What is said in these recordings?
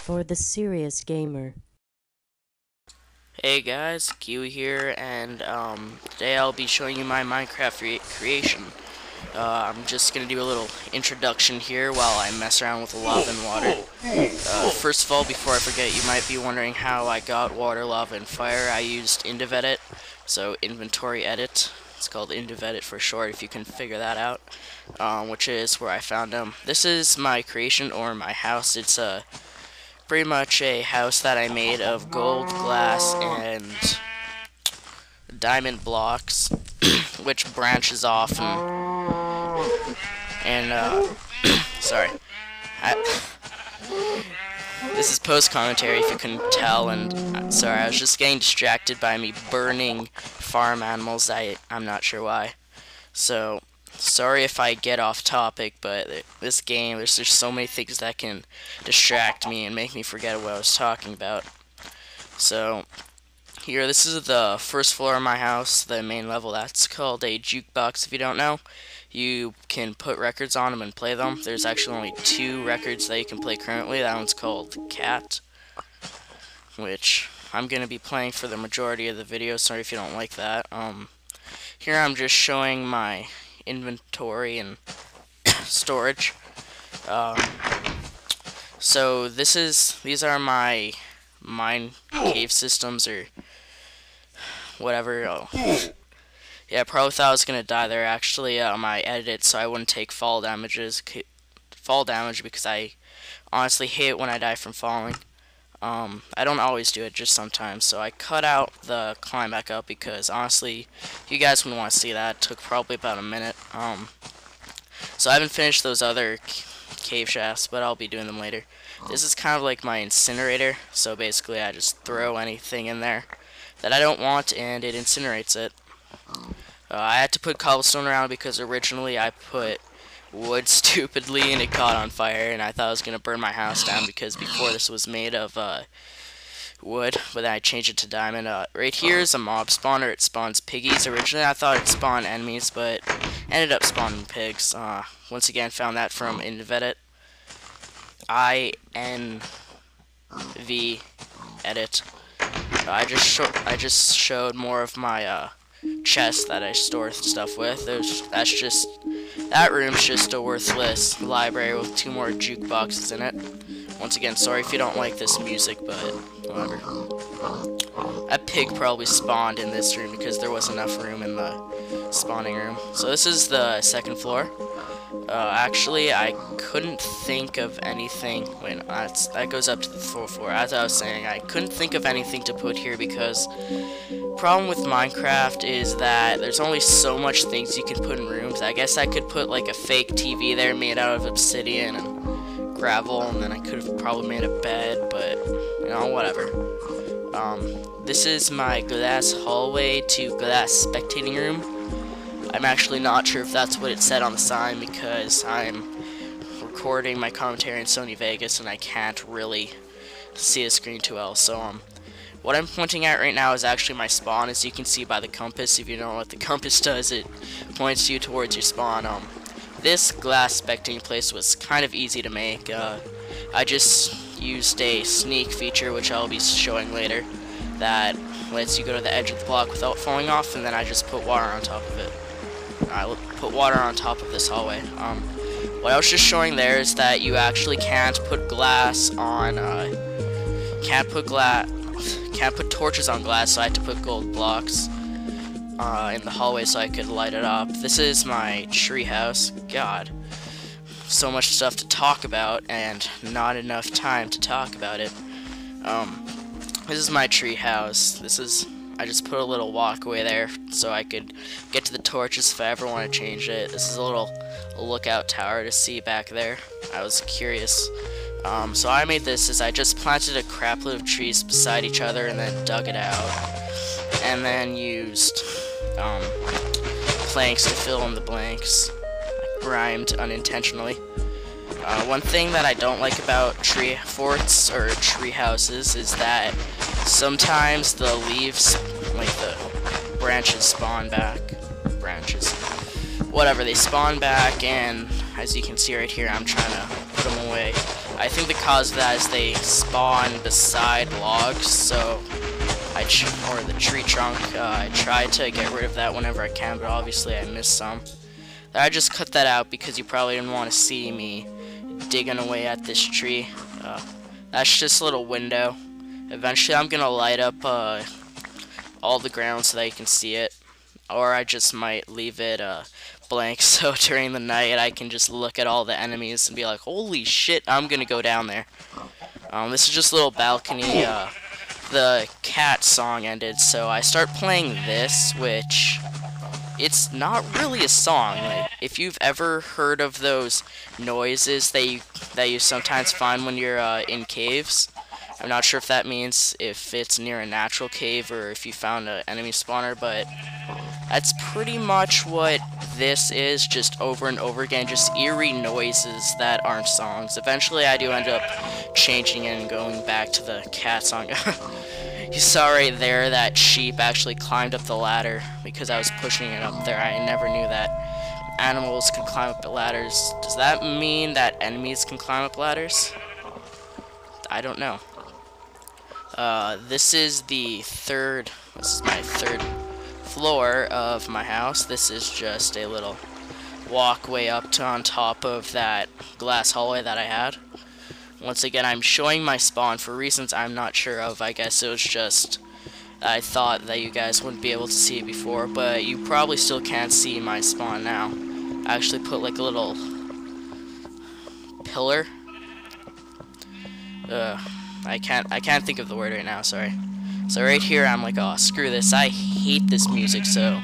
for the serious gamer. Hey guys, Kiwi here, and today I'll be showing you my Minecraft creation. I'm just gonna do a little introduction here while I mess around with lava and water. First of all, before I forget, you might be wondering how I got water, lava, and fire. I used Indivedit, so inventory edit. It's called Indivedit for short, if you can figure that out, which is where I found them. This is my creation, or my house. It's pretty much a house that I made of gold, glass, and diamond blocks, which branches off and sorry. This is post commentary if you couldn't tell, and sorry, I was just getting distracted by me burning farm animals. I'm not sure why. So sorry if I get off topic, but this game, there's just so many things that can distract me and make me forget what I was talking about. So here, this is the first floor of my house, the main level. That's called a jukebox, if you don't know. You can put records on them and play them. There's actually only 2 records that you can play currently. That one's called Cat, which I'm going to be playing for the majority of the video. Sorry if you don't like that. Here I'm just showing my inventory and storage. So these are my mine cave systems, or whatever. Yeah, I probably thought I was gonna die there. Actually, I edited it so I wouldn't take fall damage because I honestly hate when I die from falling. I don't always do it, just sometimes. So I cut out the climb back up because honestly, you guys wouldn't want to see that. It took probably about a minute. So I haven't finished those other cave shafts, but I'll be doing them later. This is kind of like my incinerator. So basically, I just throw anything in there that I don't want, and it incinerates it. I had to put cobblestone around because originally I put wood stupidly and it caught on fire, and I thought I was going to burn my house down because before this was made of wood, but then I changed it to diamond. Right here is a mob spawner. It spawns piggies. Originally I thought it spawned enemies, but ended up spawning pigs. Once again, found that from Invedit. INV edit. I just showed more of my chest that I store stuff with. That room's just a worthless library with 2 more jukeboxes in it. Once again, sorry if you don't like this music, but whatever. That pig probably spawned in this room because there wasn't enough room in the spawning room. So this is the second floor. Actually, I couldn't think of anything. Wait, that goes up to the 4th floor. As I was saying, I couldn't think of anything to put here because problem with Minecraft is that there's only so much things you can put in rooms. I guess I could put like a fake TV there made out of obsidian and gravel, and then I could have probably made a bed, but you know, whatever. This is my glass hallway to glass spectating room. I'm actually not sure if that's what it said on the sign because I'm recording my commentary in Sony Vegas and I can't really see the screen too well. So what I'm pointing at right now is actually my spawn, as you can see by the compass. If you don't know what the compass does, it points you towards your spawn. This glass spectating place was kind of easy to make. I just used a sneak feature, which I'll be showing later, that lets you go to the edge of the block without falling off, and then I just put water on top of it. I put water on top of this hallway. What I was just showing there is that you actually can't put glass on, can't put torches on glass, so I had to put gold blocks in the hallway so I could light it up. This is my tree house. God, so much stuff to talk about and not enough time to talk about it. This is my tree house. I just put a little walkway there so I could get to the torches if I ever want to change it. This is a little lookout tower to see back there. I was curious. So I made this is I just planted a crap load of trees beside each other and then dug it out. And then used planks to fill in the blanks. I rhymed unintentionally. One thing that I don't like about tree forts or tree houses is that sometimes the leaves, like the branches, spawn back. Whatever, they spawn back and as you can see right here, I'm trying to put them away. I think the cause of that is they spawn beside logs, so or the tree trunk. I try to get rid of that whenever I can, but obviously I missed some. I just cut that out because you probably didn't want to see me digging away at this tree. That's just a little window. Eventually I'm gonna light up all the ground so that you can see it, or I just might leave it blank so during the night I can just look at all the enemies and be like, holy shit, I'm gonna go down there. This is just a little balcony. The cat song ended, so I start playing this, which it's not really a song. Like, if you've ever heard of those noises that you sometimes find when you're in caves, I'm not sure if that means if it's near a natural cave or if you found an enemy spawner, but that's pretty much what this is, just over and over again, just eerie noises that aren't songs. Eventually I do end up changing it and going back to the cat song. You saw right there that sheep actually climbed up the ladder because I was pushing it up there. I never knew that animals can climb up ladders. Does that mean that enemies can climb up ladders? I don't know. This is my third floor of my house. This is just a little walkway up to on top of that glass hallway that I had. Once again, I'm showing my spawn for reasons I'm not sure of. I guess it was just I thought that you guys wouldn't be able to see it before, but you probably still can't see my spawn now. I actually put like a little pillar. I can't think of the word right now, sorry. So right here I'm like, oh, screw this, I hate this music, so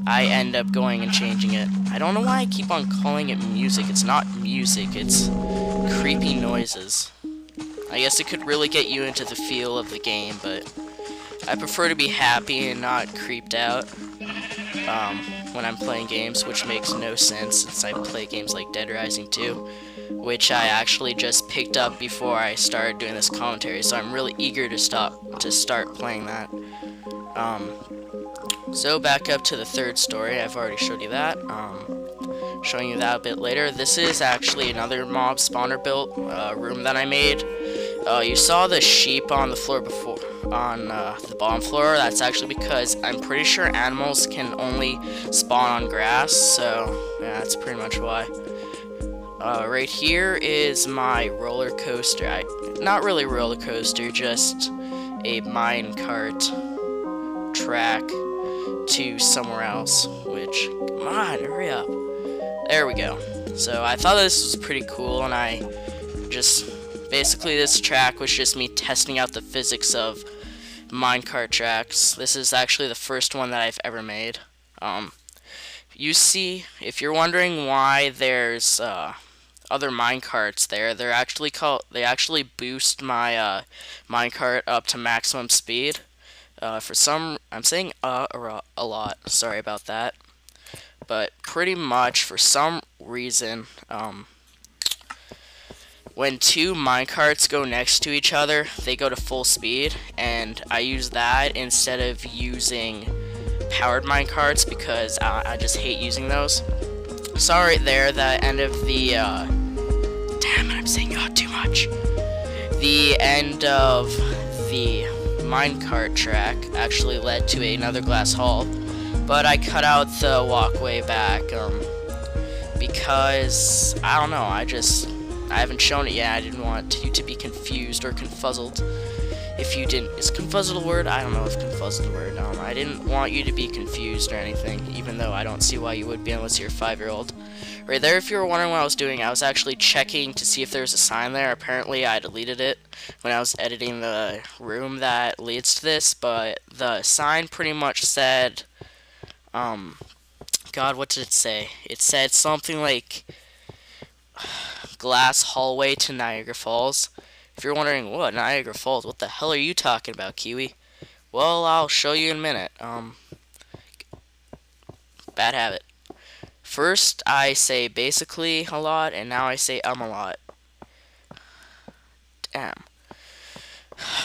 I end up going and changing it. I don't know why I keep on calling it music. It's not music, it's creepy noises. I guess it could really get you into the feel of the game, but I prefer to be happy and not creeped out when I'm playing games, which makes no sense since I play games like Dead Rising 2, which I actually just picked up before I started doing this commentary, so I'm really eager to start playing that. So back up to the third story. I've already showed you that. Showing you that a bit later. This is actually another mob spawner built room that I made. You saw the sheep on the floor before, on the bottom floor. That's actually because I'm pretty sure animals can only spawn on grass, so yeah, that's pretty much why. Right here is my roller coaster. Not really roller coaster, just a minecart track to somewhere else, which, come on, hurry up. There we go. So I thought this was pretty cool, and I just, basically this track was just me testing out the physics of minecart tracks. This is actually the first one that I've ever made. You see, if you're wondering why there's other minecarts there, they actually boost my minecart up to maximum speed. I'm saying a lot, sorry about that, but pretty much for some reason, when two minecarts go next to each other, they go to full speed, and I use that instead of using powered minecarts because I just hate using those. Saw right there the end of the, damn it, I'm saying too much. The end of the minecart track actually led to another glass hall, but I cut out the walkway back because I don't know, I haven't shown it yet. I didn't want you to be confused or confuzzled. If you didn't, is confuzzled a word? I don't know if confuzzled a word. I didn't want you to be confused or anything, even though I don't see why you would be unless you're a 5-year-old. Right there, if you were wondering what I was doing, I was actually checking to see if there was a sign there. Apparently I deleted it when I was editing the room that leads to this, but the sign pretty much said, God, what did it say? It said something like, glass hallway to Niagara Falls. If you're wondering, what, Niagara Falls? What the hell are you talking about, Kiwi? Well, I'll show you in a minute. Bad habit. First, I say basically a lot, and now I say a lot. Damn.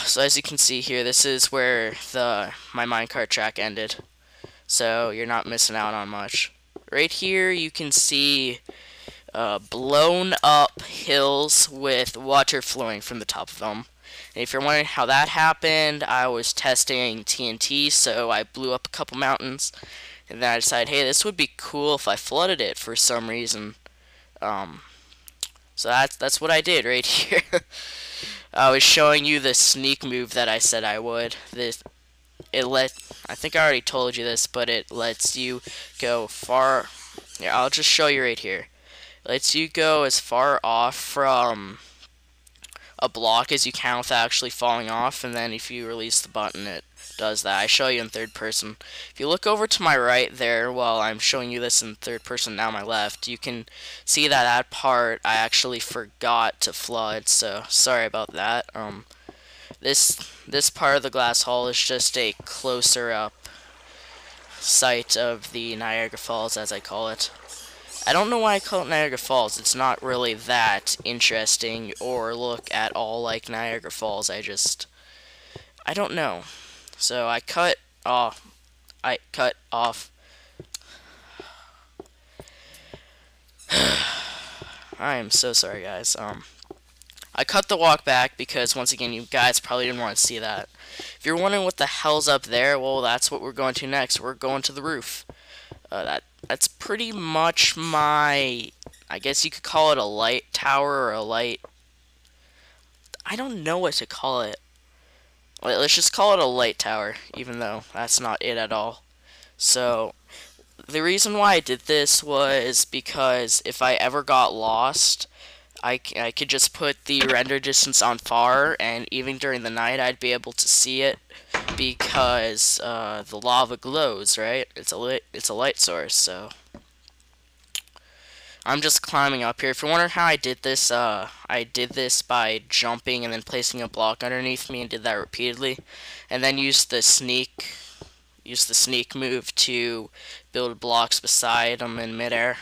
So as you can see here, this is where my minecart track ended. So you're not missing out on much. Right here, you can see blown up hills with water flowing from the top of them. And if you're wondering how that happened, I was testing TNT, so I blew up a couple mountains, and then I decided, hey, this would be cool if I flooded it for some reason. So that's what I did right here. I was showing you the sneak move that I said I would. I think I already told you this, but it lets you go far. Here, I'll just show you right here. It lets you go as far off from a block as you can without actually falling off, and then if you release the button, it does that. I show you in third person. If you look over to my right there, while I'm showing you this in third person now my left, you can see that part I forgot to flood, so sorry about that. This part of the glass hull is just a closer up sight of the Niagara Falls, as I call it. I don't know why I call it Niagara Falls. It's not really that interesting or look at all like Niagara Falls. I don't know. So I cut off. I am so sorry, guys. I cut the walk back because, once again, you guys probably didn't want to see that. If you're wondering what the hell's up there, well, that's what we're going to next. We're going to the roof. That's pretty much I guess you could call it a light tower or a light. I don't know what to call it. Let's just call it a light tower, even though that's not it at all. So, the reason why I did this was because if I ever got lost, I could just put the render distance on far, and even during the night I'd be able to see it because the lava glows, right? It's a light source, so I'm just climbing up here. If you're wondering how I did this by jumping and then placing a block underneath me, and did that repeatedly, and then used the sneak move to build blocks beside them in midair.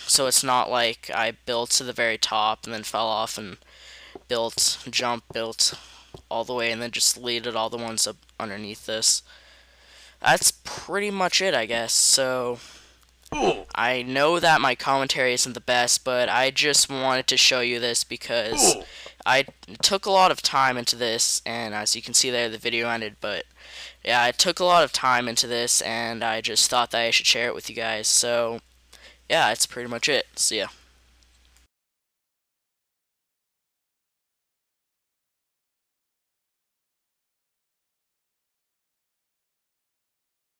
So it's not like I built to the very top and then fell off and built all the way and then just deleted all the ones up underneath this. That's pretty much it, I guess. So I know that my commentary isn't the best, but I just wanted to show you this because I took a lot of time into this, and as you can see there, the video ended, but yeah, I took a lot of time into this, and I just thought that I should share it with you guys. So yeah, that's pretty much it. See ya.